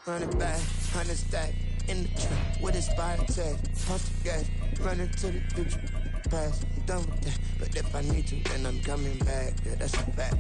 Run it back, 100 stack, in the trap, with expired tag. Pump the gas, running to the future, past. I'm done with that, but if I need to, then I'm coming back. Yeah, that's a fact.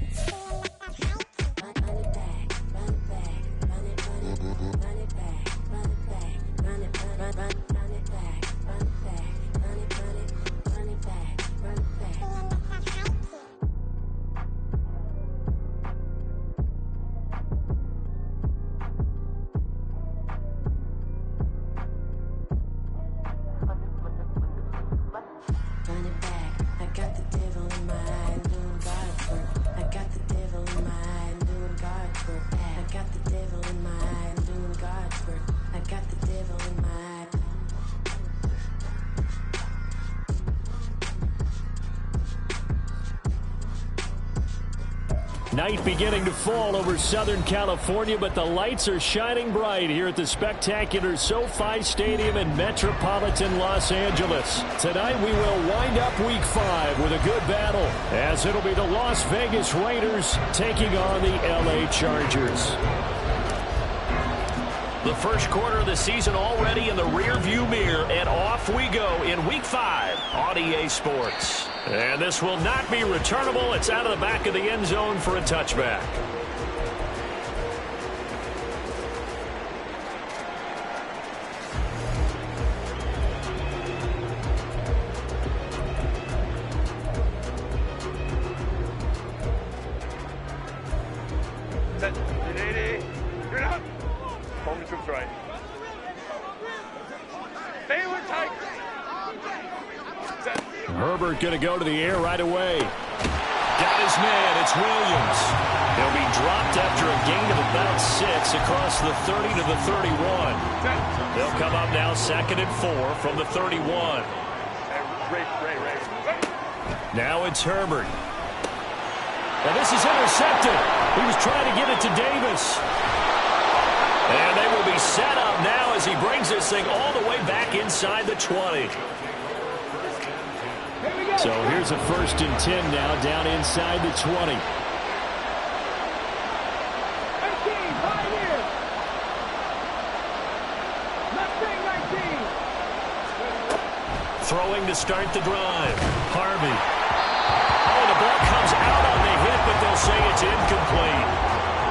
Night beginning to fall over Southern California, but the lights are shining bright here at the spectacular SoFi Stadium in metropolitan Los Angeles. Tonight we will wind up Week 5 with a good battle, as it'll be the Las Vegas Raiders taking on the LA Chargers. The first quarter of the season already in the rearview mirror, and off we go in Week 5 on EA Sports. And this will not be returnable. It's out of the back of the end zone for a touchback. Set. 80. You're out. Home troops right. Stay with tight. Set. Herbert going to go to the air right away. Got his man. It's Williams. He'll be dropped after a gain of about 6 across the 30 to the 31. They'll come up now 2nd and 4 from the 31. Ray. Now it's Herbert. And this is intercepted. He was trying to get it to Davis. And they will be set up now as he brings this thing all the way back inside the 20. So here's a 1st and 10 now down inside the 20. 18, right here. Left wing, 19. Throwing to start the drive. Harvey. Oh, the ball comes out on the hit, but they'll say it's incomplete.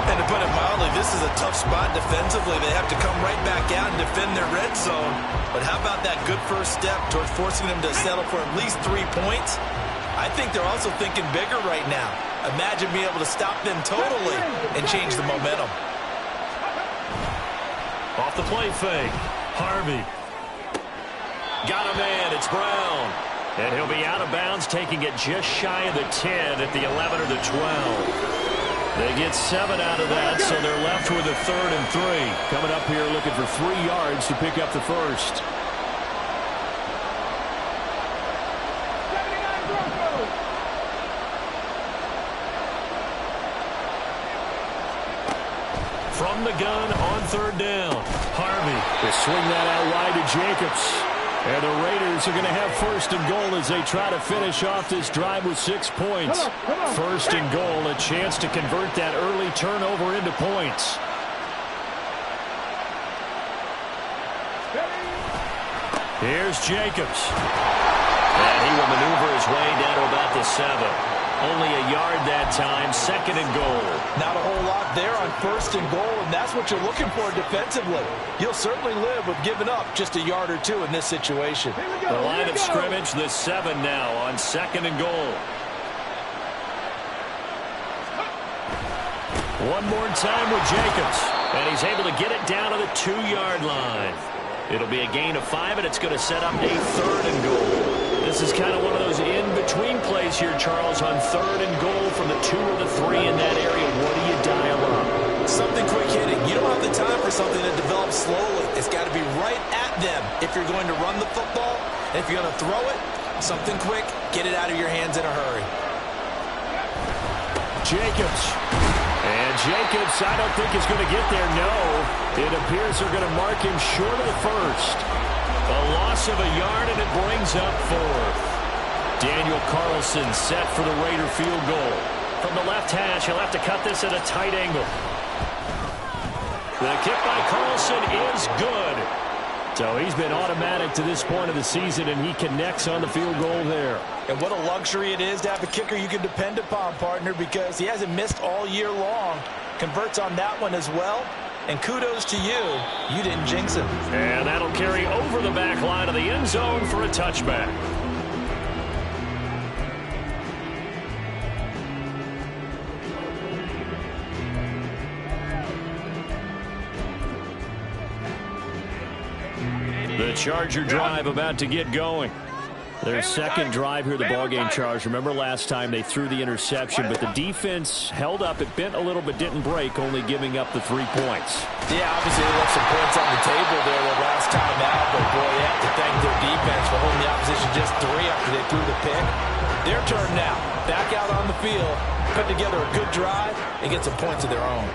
And to put it mildly, this is a tough spot defensively. They have to come right back out and defend their red zone. But how about that good first step towards forcing them to settle for at least 3 points? I think they're also thinking bigger right now. Imagine being able to stop them totally and change the momentum. Off the play fake. Harvey. Got a man. It's Brown. And he'll be out of bounds, taking it just shy of the 10 at the 11 or the 12. They get 7 out of that, so they're left with a 3rd and 3. Coming up here looking for 3 yards to pick up the first. From the gun on 3rd down. Harvey will swing that out wide to Jacobs. And the Raiders are going to have 1st and goal as they try to finish off this drive with 6 points. 1st and goal, a chance to convert that early turnover into points. Here's Jacobs. And he will maneuver his way down to about the 7. Only a yard that time, 2nd and goal. Not a whole lot there on 1st and goal, and that's what you're looking for defensively. You'll certainly live with giving up just a yard or 2 in this situation. The line of scrimmage, the 7 now on 2nd and goal. One more time with Jacobs, and he's able to get it down to the 2-yard line. It'll be a gain of 5, and it's going to set up a 3rd and goal. This is kind of one of those in-between plays here, Charles, on 3rd and goal from the 2 or the 3 in that area. What do you dial up? Something quick hitting. You don't have the time for something that develops slowly. It's got to be right at them if you're going to run the football. And if you're going to throw it, something quick, get it out of your hands in a hurry. Jacobs. And Jacobs, I don't think is going to get there. No. It appears they're going to mark him short of the first. A loss of a yard, and it brings up 4th. Daniel Carlson set for the Raider field goal. From the left hash, he'll have to cut this at a tight angle. The kick by Carlson is good. So he's been automatic to this point of the season, and he connects on the field goal there. And what a luxury it is to have a kicker you can depend upon, partner, because he hasn't missed all year long. Converts on that one as well. And kudos to you. You didn't jinx him. And that'll carry over the back line of the end zone for a touchback. The Charger drive about to get going. Their second drive here, the ballgame Charge. Remember last time they threw the interception, but the defense held up. It bent a little but didn't break, only giving up the 3 points. Yeah, obviously they left some points on the table there the last time out, but boy, you have to thank their defense for holding the opposition just 3 after they threw the pick. Their turn now. Back out on the field, put together a good drive, and get some points of their own.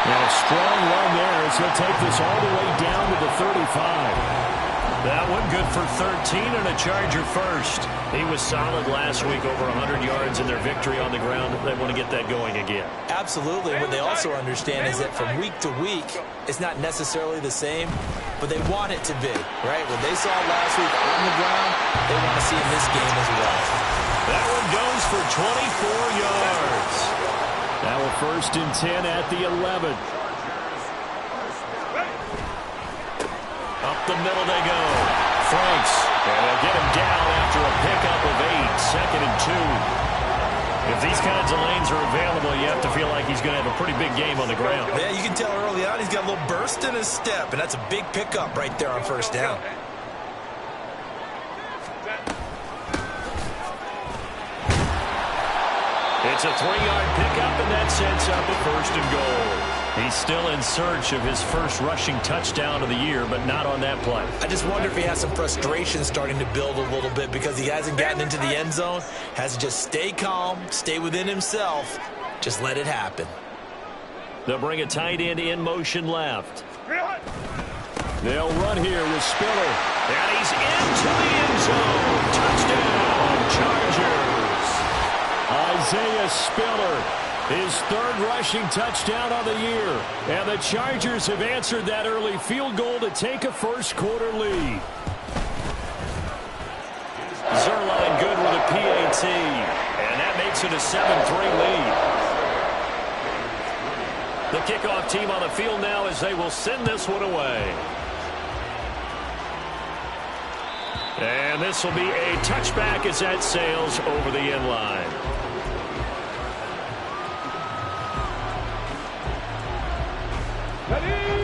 And a strong run there as he'll take this all the way down to the 35. That one good for 13 and a Charger first. He was solid last week, over 100 yards in their victory on the ground. They want to get that going again. Absolutely. What they also understand is that from week to week, it's not necessarily the same, but they want it to be, right? What they saw last week on the ground, they want to see in this game as well. That one goes for 24 yards. Now a 1st and 10 at the 11. Up the middle they go. Franks. And they'll get him down after a pickup of 8. 2nd and 2. If these kinds of lanes are available, you have to feel like he's going to have a pretty big game on the ground. Yeah, you can tell early on he's got a little burst in his step, and that's a big pickup right there on 1st down. It's a 3-yard pickup, and that sets up a 1st and goal. He's still in search of his first rushing touchdown of the year, but not on that play. I just wonder if he has some frustration starting to build a little bit because he hasn't gotten into the end zone. Has to just stay calm, stay within himself, just let it happen. They'll bring a tight end in motion left. They'll run here with Spiller. And he's into the end zone. Touchdown, Chargers. Isaiah Spiller, his 3rd rushing touchdown of the year. And the Chargers have answered that early field goal to take a first-quarter lead. Zerline good with a PAT. And that makes it a 7-3 lead. The kickoff team on the field now as they will send this one away. And this will be a touchback as that sails over the end line.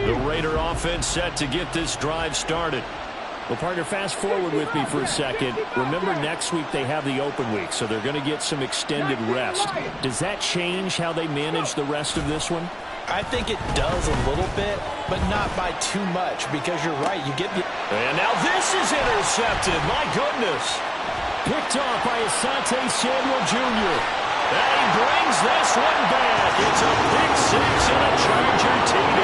The Raider offense set to get this drive started. Well, partner, fast forward with me for a second. Remember, next week they have the open week, so they're going to get some extended rest. Does that change how they manage the rest of this one? I think it does a little bit, but not by too much, because you're right. You get the... And now this is intercepted. My goodness. Picked off by Asante Samuel Jr. And he brings this one back. It's a pick 6 and a Charger TD.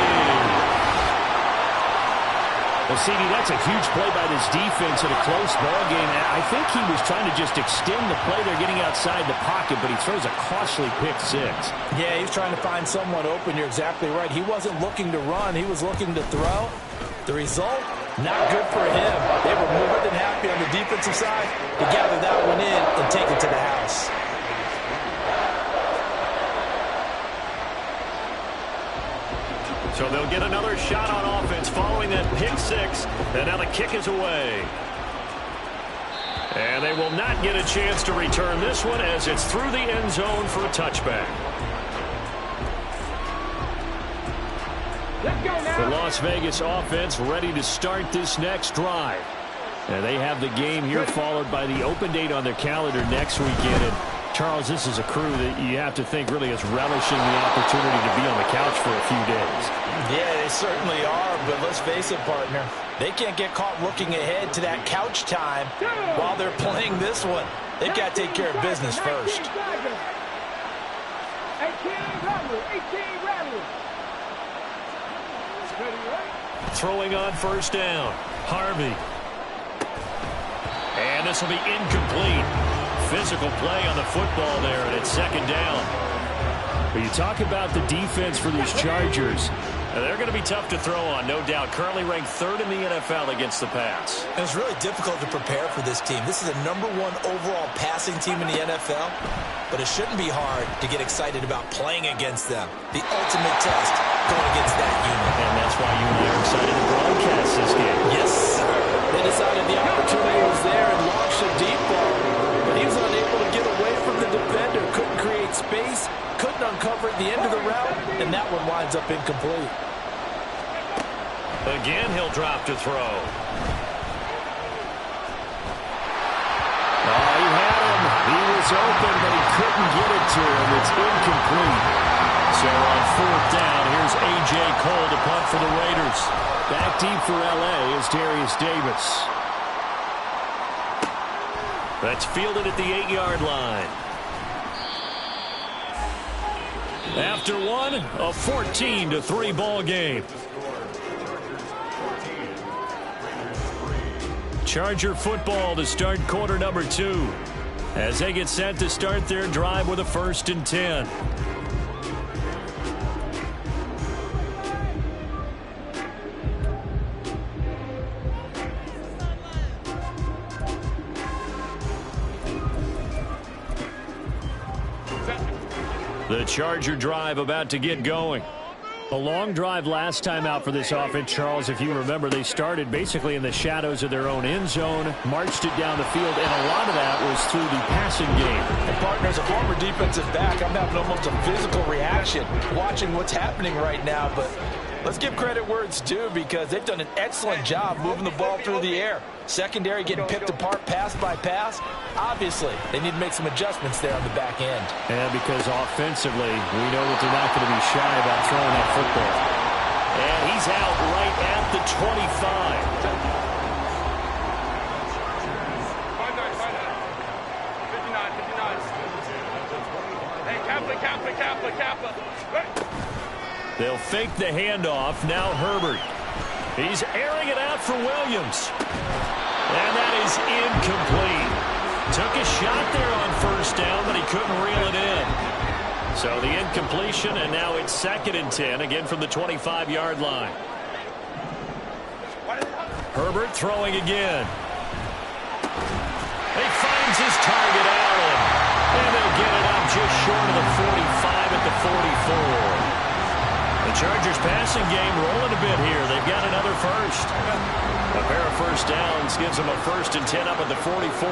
Well, CD, that's a huge play by this defense in a close ball game. I think he was trying to just extend the play. They're getting outside the pocket, but he throws a costly pick 6. Yeah, he's trying to find someone open. You're exactly right. He wasn't looking to run. He was looking to throw. The result, not good for him. They were more than happy on the defensive side to gather that one in and take it to the house. So they'll get another shot on offense following that pick 6. And now the kick is away. And they will not get a chance to return this one as it's through the end zone for a touchback. The Las Vegas offense ready to start this next drive. And they have the game here followed by the open date on their calendar next weekend. And Charles, this is a crew that you have to think really is relishing the opportunity to be on the couch for a few days. Yeah, they certainly are, but let's face it, partner. They can't get caught looking ahead to that couch time while they're playing this one. They've got to take care of business first. Throwing on 1st down. Harvey. And this will be incomplete. physical play on the football there, and it's second down. But you talk about the defense for these Chargers. They're going to be tough to throw on, no doubt. Currently ranked 3rd in the NFL against the pass. And it's really difficult to prepare for this team. This is a #1 overall passing team in the NFL, but it shouldn't be hard to get excited about playing against them. The ultimate test going against that unit. And that's why you and I are excited to broadcast this game. Yes, sir. They decided the opportunity was there and launched a deep ball, but he was unable to get away from the defender. Couldn't create space, couldn't uncover at the end of the route, and that one winds up incomplete. Again, he'll drop to throw. Oh, he had him. He was open, but he couldn't get it to him. It's incomplete. So on 4th down, here's A.J. Cole to punt for the Raiders. Back deep for L.A. is Darius Davis. That's fielded at the 8-yard line. After one, a 14-3 ball game. Charger football to start quarter number 2 as they get set to start their drive with a 1st and 10. The Charger drive about to get going. A long drive last time out for this offense, Charles. If you remember, they started basically in the shadows of their own end zone, marched it down the field, and a lot of that was through the passing game. And partner, as a former defensive back, I'm having almost a physical reaction watching what's happening right now. But let's give credit where it's due, because they've done an excellent job moving the ball through the air. Secondary getting picked apart pass by pass. Obviously, they need to make some adjustments there on the back end. And because offensively, we know that they're not going to be shy about throwing that football. And he's out right at the 25. They'll fake the handoff. Now Herbert. He's airing it out for Williams. And that is incomplete. Took a shot there on 1st down, but he couldn't reel it in. So the incompletion, and now it's 2nd and 10, again from the 25-yard line. Herbert throwing again. He finds his target, Allen. And they'll get it up just short of the 45 at the 44. The Chargers passing game rolling a bit here. They've got another 1st. A pair of 1st downs gives them a 1st and 10 up at the 44.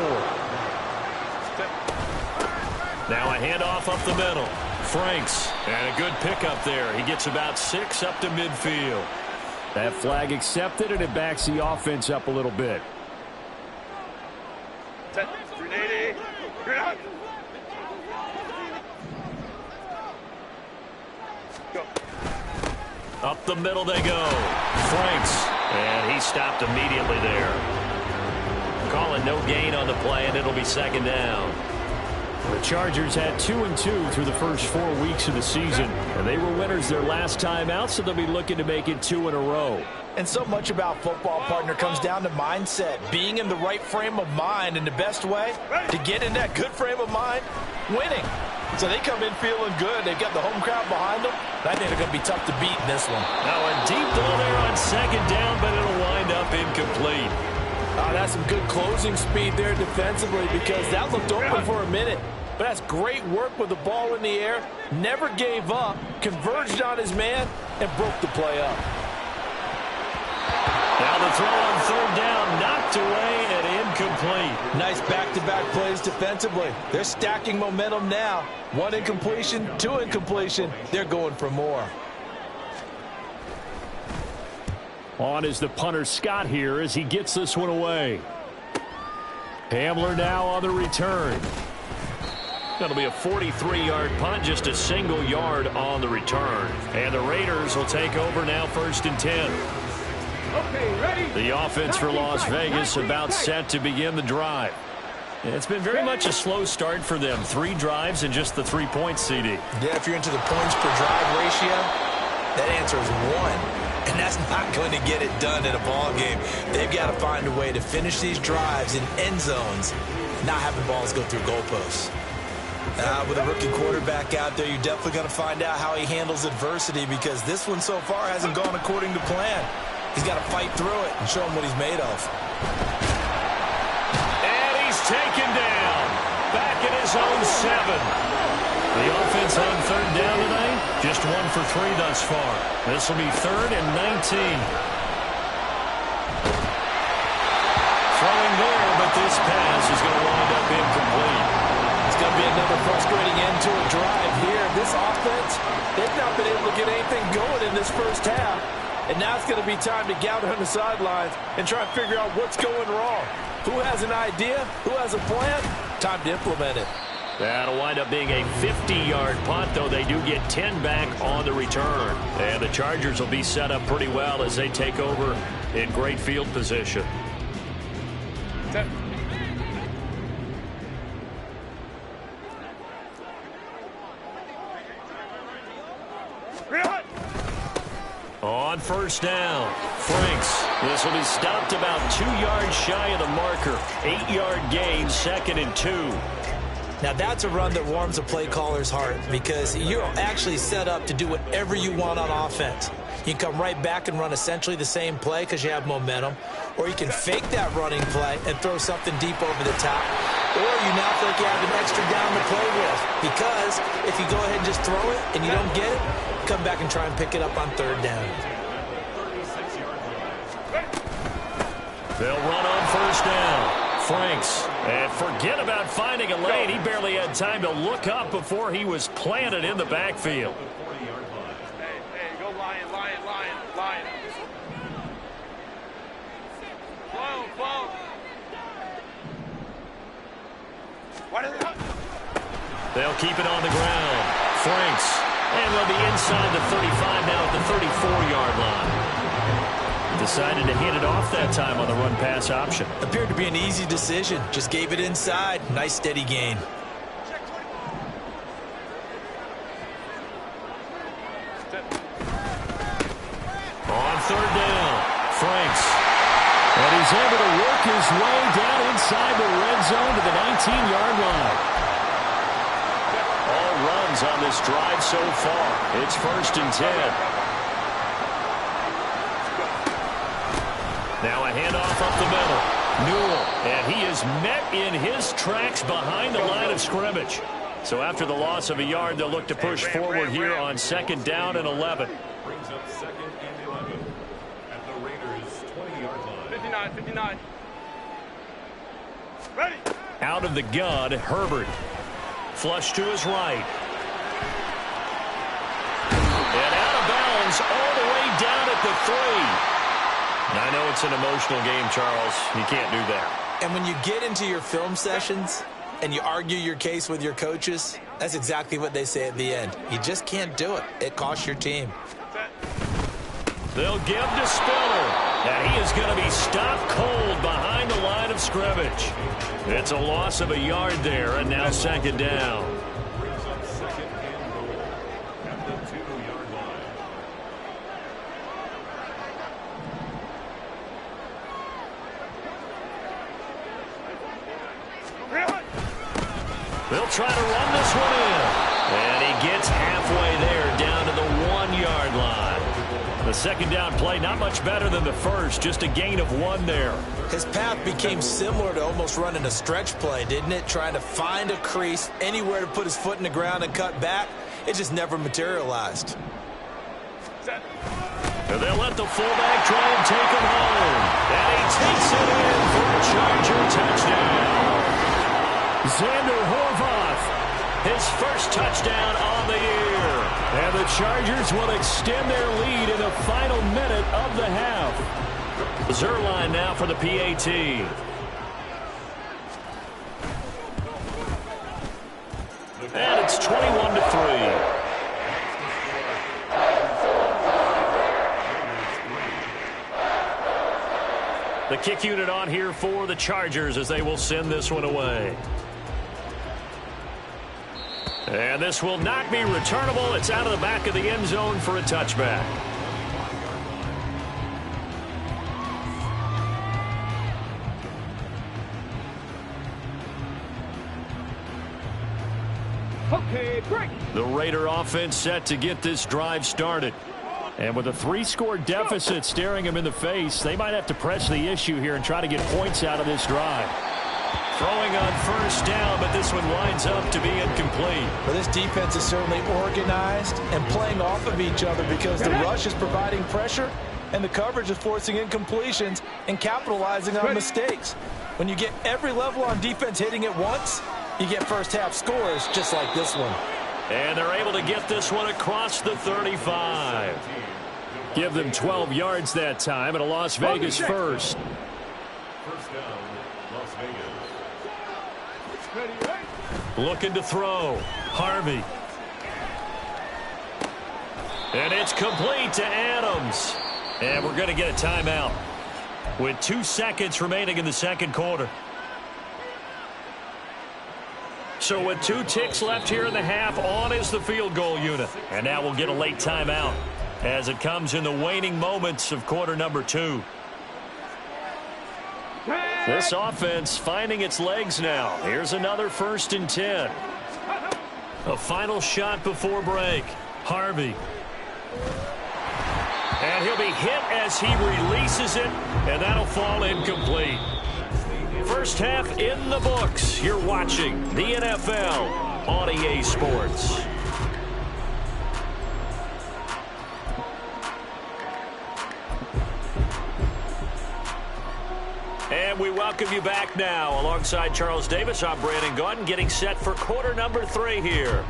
Now a handoff up the middle. Franks, and a good pickup there. He gets about 6 up to midfield. That flag accepted, and it backs the offense up a little bit. Set. 380. You're out. Go. Up the middle they go. Franks, and he stopped immediately there. Calling no gain on the play, and it'll be 2nd down. The Chargers had 2-2 through the first 4 weeks of the season, and they were winners their last time out, so they'll be looking to make it 2 in a row. And so much about football, partner, comes down to mindset, being in the right frame of mind, and the best way to get in that good frame of mind, winning. So they come in feeling good. They've got the home crowd behind them. I think they're going to be tough to beat in this one. Now a deep ball there on 2nd down, but it'll wind up incomplete. That's some good closing speed there defensively, because that looked open for a minute. But that's great work with the ball in the air. Never gave up, converged on his man, and broke the play up. Now the throw on 3rd down, knocked away and incomplete. Nice back-to-back plays defensively. They're stacking momentum now. 1 incompletion, 2 incompletion. They're going for more. On is the punter Scott here as he gets this one away. Hamler now on the return. That'll be a 43-yard punt, just a single yard on the return. And the Raiders will take over now, 1st and 10. Okay, ready. The offense for Las Vegas about set to begin the drive. It's been very much a slow start for them. 3 drives and just the 3 points, CD. Yeah, if you're into the points per drive ratio, that answer is 1. And that's not going to get it done in a ball game. They've got to find a way to finish these drives in end zones not having balls go through goalposts. With a rookie quarterback out there, you're definitely going to find out how he handles adversity, because this one so far hasn't gone according to plan. He's got to fight through it and show him what he's made of. And he's taken down. Back in his own 7. The offense on third down tonight, just 1 for 3 thus far. This will be 3rd and 19. Throwing there, but this pass is going to wind up incomplete. It's going to be another frustrating end to a drive here. This offense, they've not been able to get anything going in this first half. And now it's going to be time to gather on the sidelines and try and figure out what's going wrong. Who has an idea? Who has a plan? Time to implement it. That'll wind up being a 50-yard punt, though they do get 10 back on the return. And the Chargers will be set up pretty well as they take over in great field position. On first down, Franks. This will be stopped about 2 yards shy of the marker. 8-yard gain, 2nd and 2. Now that's a run that warms a play caller's heart, because you're actually set up to do whatever you want on offense. You can come right back and run essentially the same play because you have momentum, or you can fake that running play and throw something deep over the top, or you now feel like you have an extra down to play with, because if you go ahead and just throw it and you don't get it, come back and try and pick it up on 3rd down. They'll run on first down. Franks. And forget about finding a lane. He barely had time to look up before he was planted in the backfield. Hey, go Lion, Lion, Lion, Lion. Flow. They'll keep it on the ground. Franks. And they'll be inside the 35 now at the 34-yard line. Decided to hand it off that time on the run-pass option. Appeared to be an easy decision. Just gave it inside. Nice steady gain. On 3rd down, Franks. And he's able to work his way down inside the red zone to the 19-yard line. All runs on this drive so far. It's 1st and 10. Now a handoff up the middle. Newell, and he is met in his tracks behind the line of scrimmage. So after the loss of a yard, they'll look to push forward here on 2nd down and 11. Brings up 2nd and 11 at the Raiders' 20-yard line. 59. Ready. Out of the gun, Herbert. Flush to his right. And out of bounds all the way down at the 3. I know it's an emotional game, Charles. You can't do that. And when you get into your film sessions and you argue your case with your coaches, that's exactly what they say at the end. You just can't do it. It costs your team. They'll give to Spiller. And he is going to be stopped cold behind the line of scrimmage. It's a loss of a yard there, and now 2nd down. Brings up 2nd and goal at the 2-yard line. They'll try to run this one in. And he gets halfway there down to the 1-yard line. The 2nd down play, not much better than the first, just a gain of 1 there. His path became similar to almost running a stretch play, didn't it? Trying to find a crease, anywhere to put his foot in the ground and cut back. It just never materialized. And they'll let the fullback try and take him home. And he takes it in for a Charger touchdown. Xander Horvath, his first touchdown on the year. And the Chargers will extend their lead in the final minute of the half. Zerline now for the PAT. And it's 21-3. The kick unit on here for the Chargers as they will send this one away. And this will not be returnable. It's out of the back of the end zone for a touchback. Okay, break. The Raider offense set to get this drive started. And with a 3-score deficit staring them in the face, they might have to press the issue here and try to get points out of this drive. Throwing on first down, but this one winds up to be incomplete. Well, this defense is certainly organized and playing off of each other because the rush is providing pressure and the coverage is forcing incompletions and capitalizing on mistakes. When you get every level on defense hitting at once, you get first-half scores just like this one. And they're able to get this one across the 35. Give them 12 yards that time and a Las Vegas first. First down, Las Vegas. Looking to throw. Harvey. And it's complete to Adams. And we're going to get a timeout with 2 seconds remaining in the second quarter. So with 2 ticks left here in the half, on is the field goal unit. And now we'll get a late timeout as it comes in the waning moments of quarter number 2. This offense finding its legs now. Here's another 1st and 10. A final shot before break. Harvey. And he'll be hit as he releases it, and that'll fall incomplete. First half in the books. You're watching the NFL on EA Sports. And we welcome you back now. Alongside Charles Davis, I'm Brandon Gaudin, getting set for quarter number 3 here.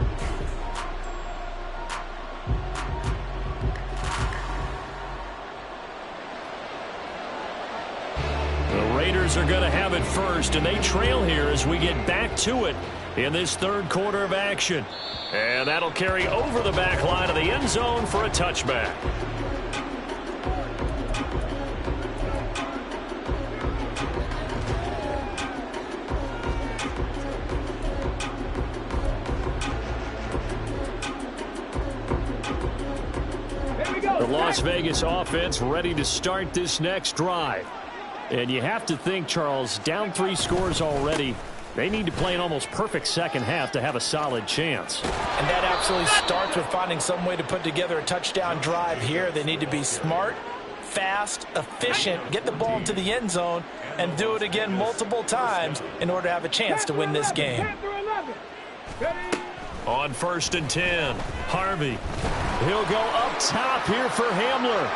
The Raiders are going to have it first, and they trail here as we get back to it in this third quarter of action. And that'll carry over the back line of the end zone for a touchback. The Las Vegas offense ready to start this next drive. And you have to think, Charles, down 3 scores already. They need to play an almost perfect second half to have a solid chance. And that absolutely starts with finding some way to put together a touchdown drive here. They need to be smart, fast, efficient, get the ball into the end zone, and do it again multiple times in order to have a chance to win this game. On 1st and 10, Harvey. He'll go up top here for Hamler.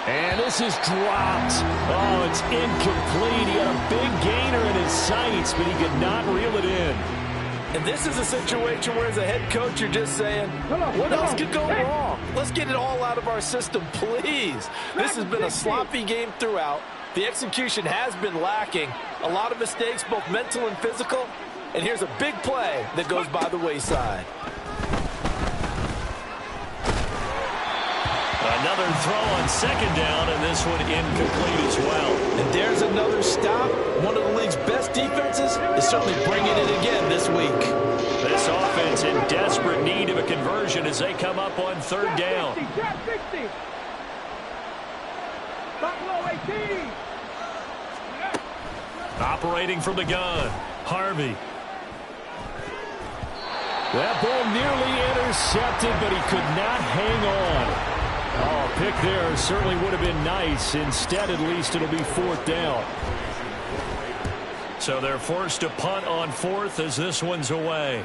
And this is dropped. Oh, it's incomplete. He had a big gainer in his sights, but he could not reel it in. And this is a situation where, as a head coach, you're just saying, what else could go wrong? Let's get it all out of our system, please. This has been a sloppy game throughout. The execution has been lacking. A lot of mistakes, both mental and physical. And here's a big play that goes by the wayside. Another throw on second down, and this one incomplete as well. And there's another stop. One of the league's best defenses is certainly bringing it again this week. This offense in desperate need of a conversion as they come up on 3rd down. 60. Operating from the gun, Harvey. That ball nearly intercepted, but he could not hang on. Oh, a pick there certainly would have been nice. Instead, at least, it'll be 4th down. So they're forced to punt on 4th as this one's away.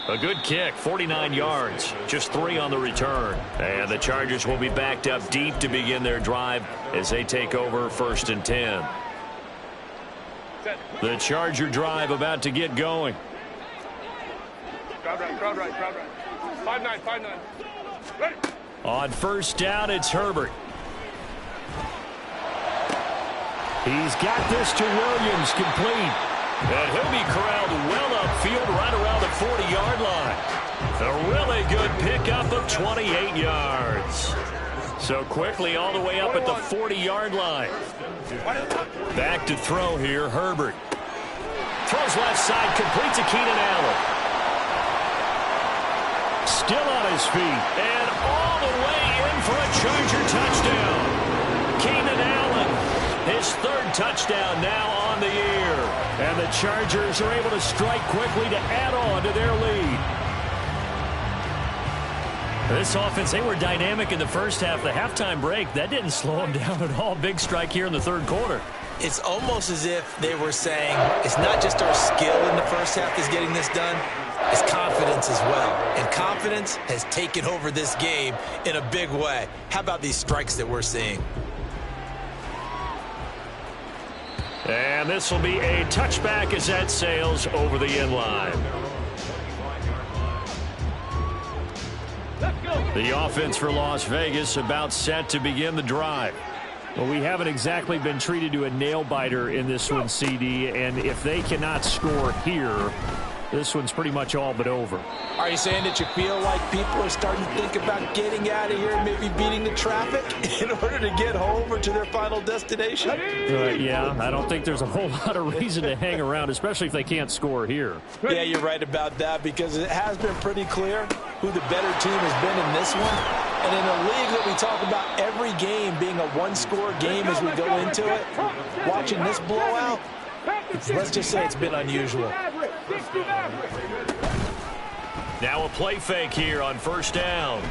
A good kick, 49 yards, just 3 on the return. And the Chargers will be backed up deep to begin their drive as they take over 1st and 10. The Charger drive about to get going. Crowd right. 5-9. Ready. On 1st down, it's Herbert. He's got this to Williams, complete. And he'll be corralled well upfield right around the 40-yard line. A really good pickup of 28 yards. So quickly all the way up at the 40-yard line. Back to throw here, Herbert. Throws left side, complete to Keenan Allen. Still on his feet, and all the way in for a Charger touchdown. Keenan Allen, his 3rd touchdown now on the year. And the Chargers are able to strike quickly to add on to their lead. This offense, they were dynamic in the first half. The halftime break, that didn't slow them down at all. Big strike here in the third quarter. It's almost as if they were saying, it's not just our skill in the first half that's getting this done, it's confidence as well. And confidence has taken over this game in a big way. How about these strikes that we're seeing? And this will be a touchback as that sails over the end line. The offense for Las Vegas about set to begin the drive. Well, we haven't exactly been treated to a nail-biter in this one, CD, and if they cannot score here, this one's pretty much all but over. Are you saying that you feel like people are starting to think about getting out of here and maybe beating the traffic in order to get home or to their final destination? Yeah, I don't think there's a whole lot of reason to hang around, especially if they can't score here. Yeah, you're right about that, because it has been pretty clear who the better team has been in this one. And in a league that we talk about every game being a one-score game as we go into it, watching this blowout, let's just say it's been unusual. Now a play fake here on first down.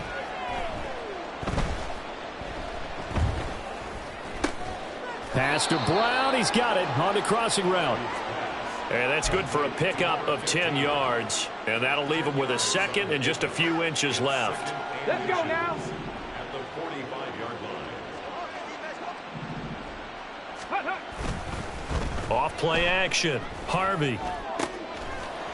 Pass to Brown. He's got it on the crossing route. And that's good for a pickup of 10 yards. And that'll leave him with a second and just a few inches left. Let's go now. At the 45-yard line. Off play action. Harvey.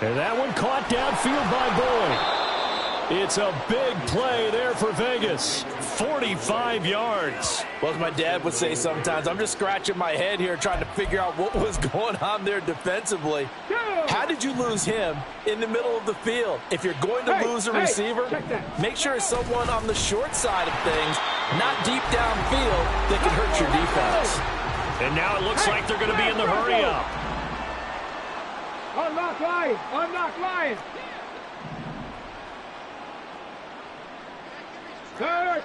And that one caught downfield by Boyd. It's a big play there for Vegas. 45 yards. Well, as my dad would say sometimes, I'm just scratching my head here trying to figure out what was going on there defensively. How did you lose him in the middle of the field? If you're going to lose a receiver, make sure it's someone on the short side of things, not deep downfield, that can hurt your defense. And now it looks like they're going to be in the hurry-up. Unlock line. Unlock line. Third.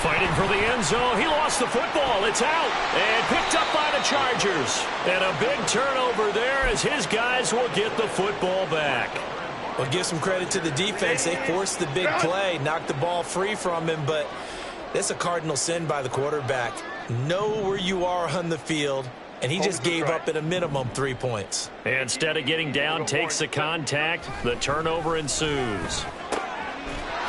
Fighting for the end zone. He lost the football. It's out. And picked up by the Chargers. And a big turnover there as his guys will get the football back. Well, give some credit to the defense. They forced the big play, knocked the ball free from him, but that's a cardinal sin by the quarterback. Know where you are on the field, and he just gave up at a minimum 3 points. Instead of getting down, takes the contact. The turnover ensues.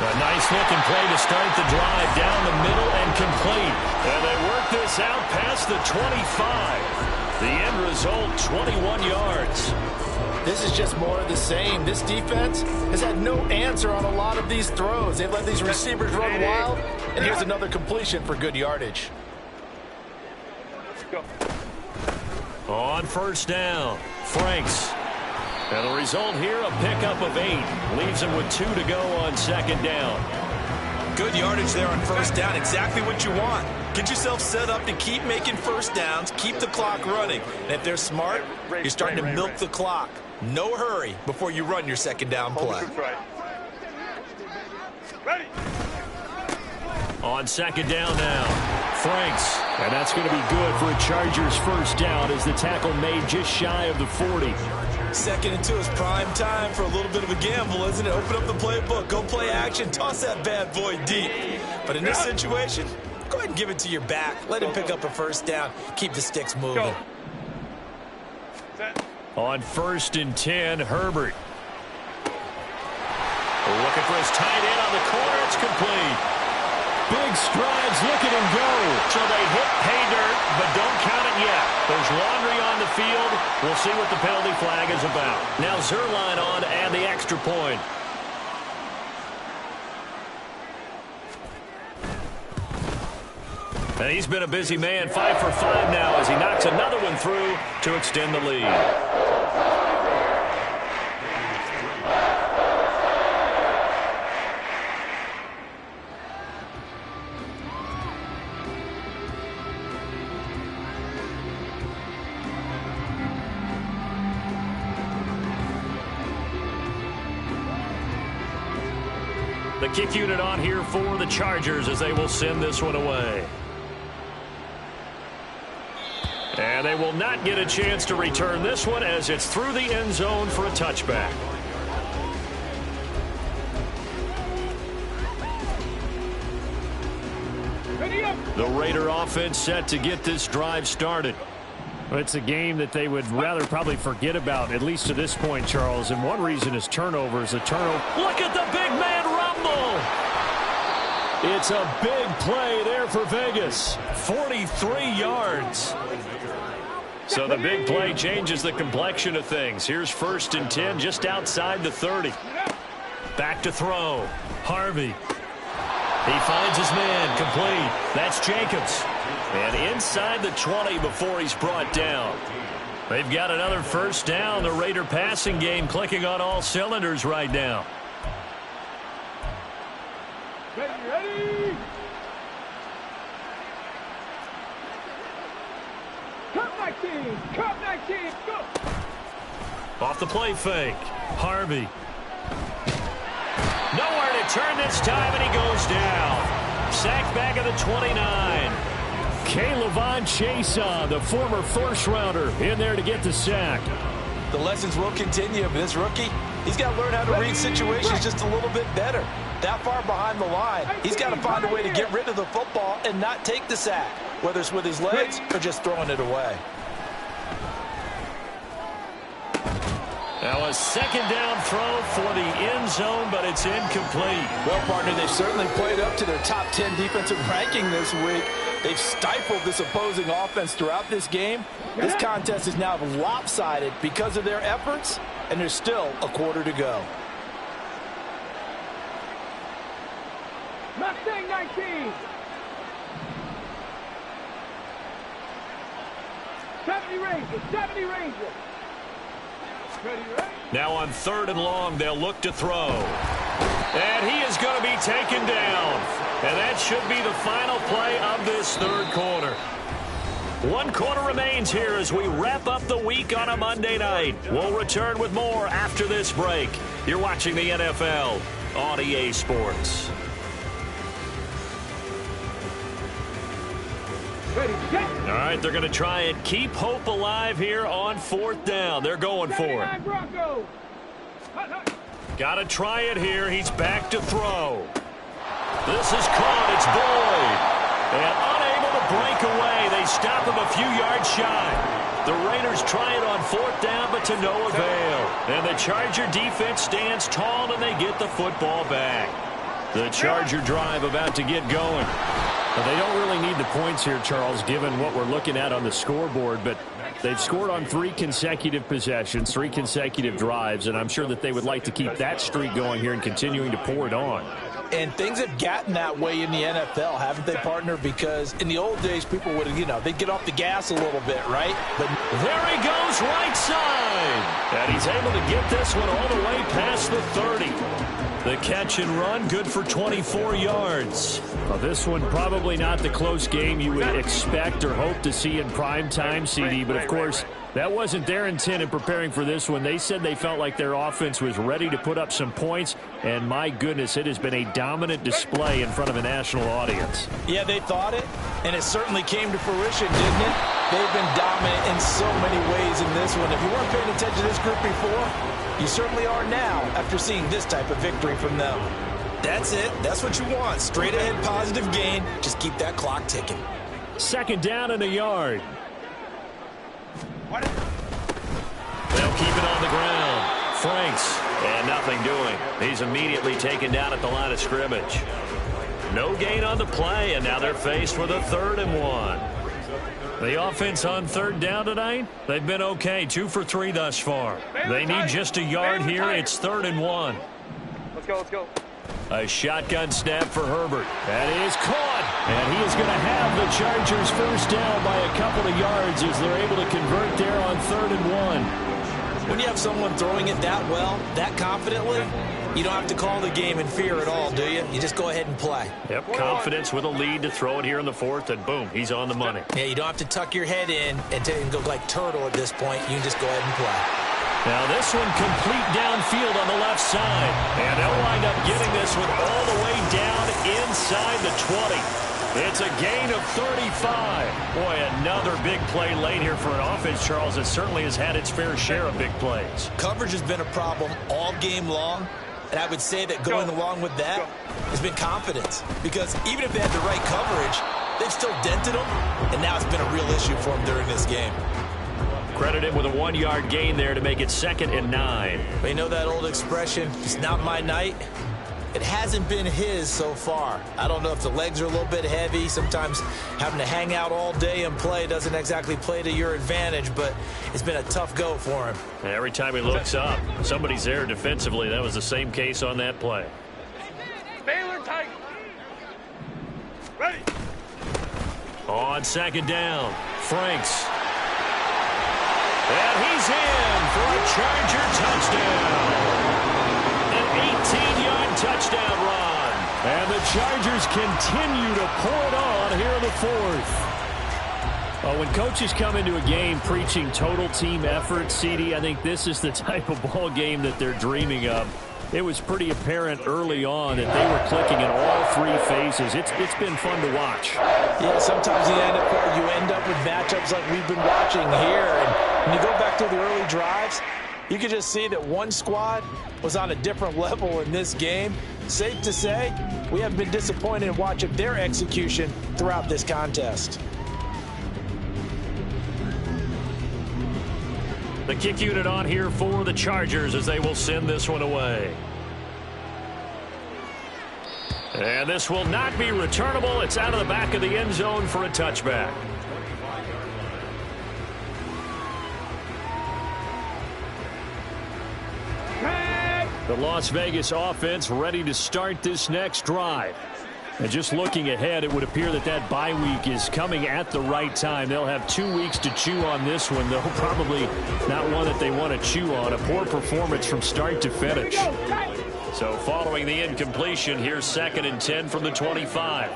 A nice-looking play to start the drive down the middle and complete. And they work this out past the 25. The end result, 21 yards. This is just more of the same. This defense has had no answer on a lot of these throws. They've let these receivers run wild, and here's another completion for good yardage. On first down, Franks. And the result here, a pickup of 8. Leaves him with 2 to go on second down. Good yardage there on first down. Exactly what you want. Get yourself set up to keep making first downs, keep the clock running. And if they're smart, you're starting to milk the clock. No hurry before you run your second down play. On second down now, Franks. And that's going to be good for a Chargers first down as the tackle made just shy of the 40. Second and 2 is prime time for a little bit of a gamble, isn't it? Open up the playbook, go play action, toss that bad boy deep. But in this situation, go ahead and give it to your back. Let him pick up a first down. Keep the sticks moving. On first and 10, Herbert. Looking for his tight end on the corner. It's complete. Big strides, look at him go. So they hit pay dirt, but don't count it yet. There's laundry on the field. We'll see what the penalty flag is about. Now Zerline on and the extra point. And he's been a busy man, 5 for 5 now as he knocks another one through to extend the lead. The kick unit on here for the Chargers as they will send this one away. And they will not get a chance to return this one as it's through the end zone for a touchback. The Raider offense set to get this drive started. It's a game that they would rather probably forget about, at least to this point, Charles. And one reason is turnovers. A turnover. Look at the big man rumble. It's a big play there for Vegas. 43 yards. So the big play changes the complexion of things. Here's 1st and 10 just outside the 30. Back to throw. Harvey. He finds his man, complete. That's Jacobs. And inside the 20 before he's brought down. They've got another 1st down. The Raider passing game clicking on all cylinders right now. Ready. Cut 19. Cut 19. Go. Off the play fake. Harvey. Nowhere to turn this time, and he goes down. Sacked back at the 29. K'Lavon Chaisson, the former 1st-rounder, in there to get the sack. The lessons will continue, but this rookie, he's got to learn how to read situations just a little bit better. That far behind the line, he's got to find a way to get rid of the football and not take the sack, whether it's with his legs or just throwing it away. Now a 2nd down throw for the end zone, but it's incomplete. Well, partner, they've certainly played up to their top 10 defensive ranking this week. They've stifled this opposing offense throughout this game. This contest is now lopsided because of their efforts, and there's still a quarter to go. Mustang 19. 70 Ranger. 70 Ranger. Ready. Now on 3rd and long, they'll look to throw. And he is going to be taken down. And that should be the final play of this 3rd quarter. 1 quarter remains here as we wrap up the week on a Monday night. We'll return with more after this break. You're watching the NFL on EA Sports. Ready. Get. All right, they're going to try and keep hope alive here on 4th down. They're going for it. Broncos. Got to try it here. He's back to throw. This is caught. It's Boyd. And unable to break away. They stop him a few yards shy. The Raiders try it on 4th down, but to no avail. And the Charger defense stands tall, and they get the football back. The Charger drive about to get going. Well, they don't really need the points here, Charles, given what we're looking at on the scoreboard, but they've scored on 3 consecutive possessions, 3 consecutive drives, and I'm sure that they would like to keep that streak going here and continuing to pour it on. And things have gotten that way in the NFL, haven't they, partner? Because in the old days, people would, they'd get off the gas a little bit, right? But there he goes, right side. And he's able to get this one all the way past the 30. The catch and run, good for 24 yards. Well, this one probably not the close game you would expect or hope to see in prime time, CD. But, of course, that wasn't their intent in preparing for this one. They said they felt like their offense was ready to put up some points. And, my goodness, it has been a dominant display in front of a national audience. Yeah, they thought it, and it certainly came to fruition, didn't it? They've been dominant in so many ways in this one. If you weren't paying attention to this group before, you certainly are now after seeing this type of victory from them. That's it. That's what you want. Straight ahead positive gain. Just keep that clock ticking. 2nd down and a yard. They'll keep it on the ground. Franks, and nothing doing. He's immediately taken down at the line of scrimmage. No gain on the play, and now they're faced with a 3rd and 1. The offense on 3rd down tonight, they've been okay, 2 for 3 thus far. They need just a yard here. It's 3rd and 1. Let's go, let's go. A shotgun snap for Herbert. That is caught. And he is going to have the Chargers 1st down by a couple of yards as they're able to convert there on 3rd and 1. When you have someone throwing it that well, that confidently, you don't have to call the game in fear at all, do you? You just go ahead and play. Yep, confidence with a lead to throw it here in the 4th, and boom, he's on the money. Yeah, you don't have to tuck your head in and go like turtle at this point. You can just go ahead and play. Now this one complete downfield on the left side. And they'll wind up getting this one all the way down inside the 20. It's a gain of 35. Boy, another big play late here for an offense, Charles, that certainly has had its fair share of big plays. Coverage has been a problem all game long, and I would say that going along with that has been confidence. Because even if they had the right coverage, they've still dented them, and now it's been a real issue for them during this game. Credit him with a 1-yard gain there to make it 2nd and 9. But you know that old expression, it's not my night? It hasn't been his so far. I don't know if the legs are a little bit heavy. Sometimes having to hang out all day and play doesn't exactly play to your advantage, but it's been a tough go for him. Every time he looks up, somebody's there defensively. That was the same case on that play. Baylor tight. Ready. On 2nd down, Franks. And he's in for a Charger touchdown. An 18-yard touchdown run. And the Chargers continue to pour it on here in the 4th. When coaches come into a game preaching total team effort, CD, I think this is the type of ball game that they're dreaming of. It was pretty apparent early on that they were clicking in all 3 phases. It's been fun to watch. Yeah, sometimes in the NFL you end up with matchups like we've been watching here. And when you go back to the early drives, you can just see that one squad was on a different level in this game. Safe to say, we haven't been disappointed in watching their execution throughout this contest. The kick unit on here for the Chargers as they will send this one away. And this will not be returnable. It's out of the back of the end zone for a touchback. The Las Vegas offense ready to start this next drive. And just looking ahead, it would appear that that bye week is coming at the right time. They'll have 2 weeks to chew on this one, though probably not one that they want to chew on. A poor performance from start to finish. So following the incompletion, here's 2nd and 10 from the 25.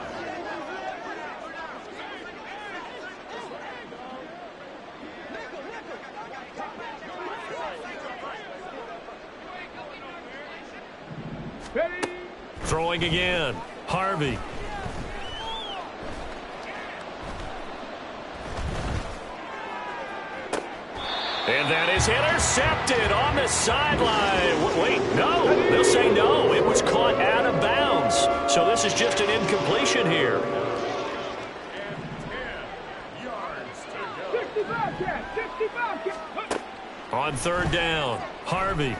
Throwing again. Harvey. And that is intercepted on the sideline. Wait, no. They'll say no. It was caught out of bounds. So this is just an incompletion here. 65. On 3rd down, Harvey.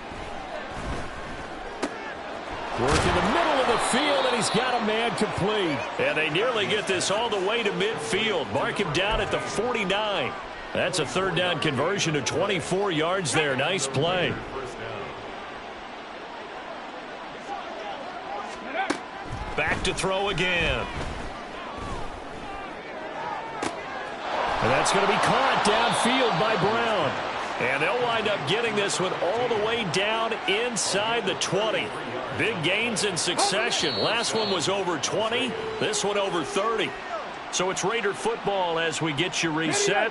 Work in the middle of the field, and he's got a man complete. And they nearly get this all the way to midfield. Mark him down at the 49. That's a 3rd down conversion of 24 yards there. Nice play. Back to throw again. And that's going to be caught downfield by Brown. And they'll wind up getting this one all the way down inside the 20. Big gains in succession. Last one was over 20. This one over 30. So it's Raider football as we get you reset.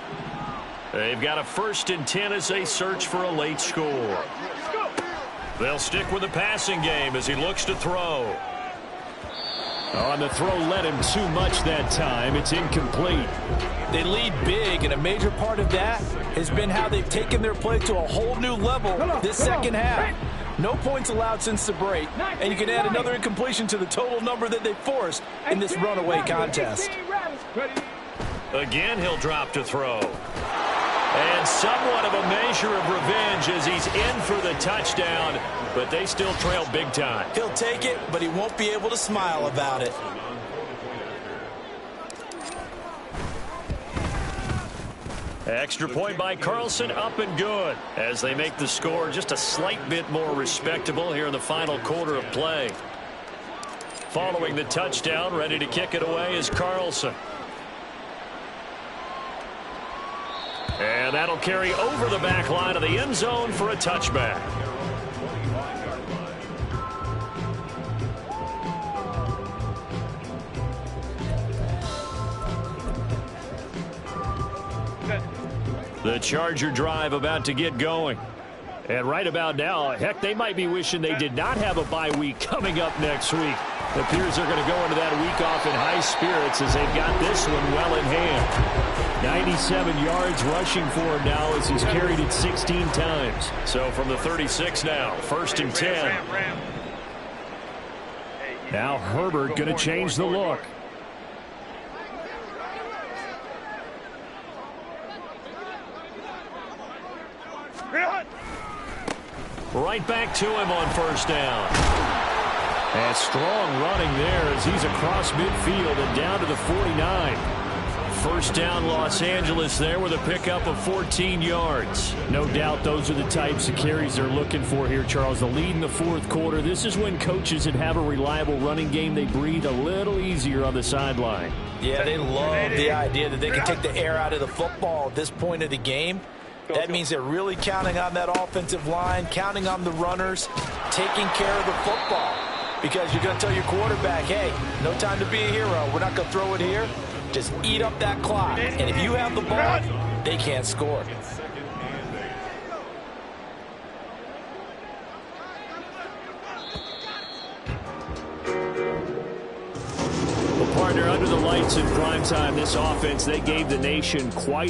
They've got a 1st and 10 as they search for a late score. They'll stick with the passing game as he looks to throw. Oh, and the throw led him too much that time. It's incomplete. They lead big, and a major part of that has been how they've taken their play to a whole new level this second half. No points allowed since the break, and you can add another incompletion to the total number that they forced in this runaway contest. Again, he'll drop to throw. And somewhat of a measure of revenge as he's in for the touchdown, but they still trail big time. He'll take it, but he won't be able to smile about it. Extra point by Carlson, up and good as they make the score just a slight bit more respectable here in the final quarter of play. Following the touchdown, ready to kick it away is Carlson. And that'll carry over the back line of the end zone for a touchback. The Charger drive about to get going. And right about now, heck, they might be wishing they did not have a bye week coming up next week. It appears they're going to go into that week off in high spirits as they've got this one well in hand. 97 yards rushing for him now as he's carried it 16 times. So from the 36 now, 1st and 10. Now Herbert going to change the look. Right back to him on 1st down. And strong running there as he's across midfield and down to the 49. 1st down Los Angeles there with a pickup of 14 yards. No doubt those are the types of carries they're looking for here, Charles. The lead in the 4th quarter. This is when coaches that have a reliable running game, they breathe a little easier on the sideline. Yeah, they love the idea that they can take the air out of the football at this point of the game. That means they're really counting on that offensive line, counting on the runners, taking care of the football. Because you're going to tell your quarterback, hey, no time to be a hero. We're not going to throw it here. Just eat up that clock. And if you have the ball, they can't score. Well, partner, under the lights in prime time, this offense, they gave the nation quite a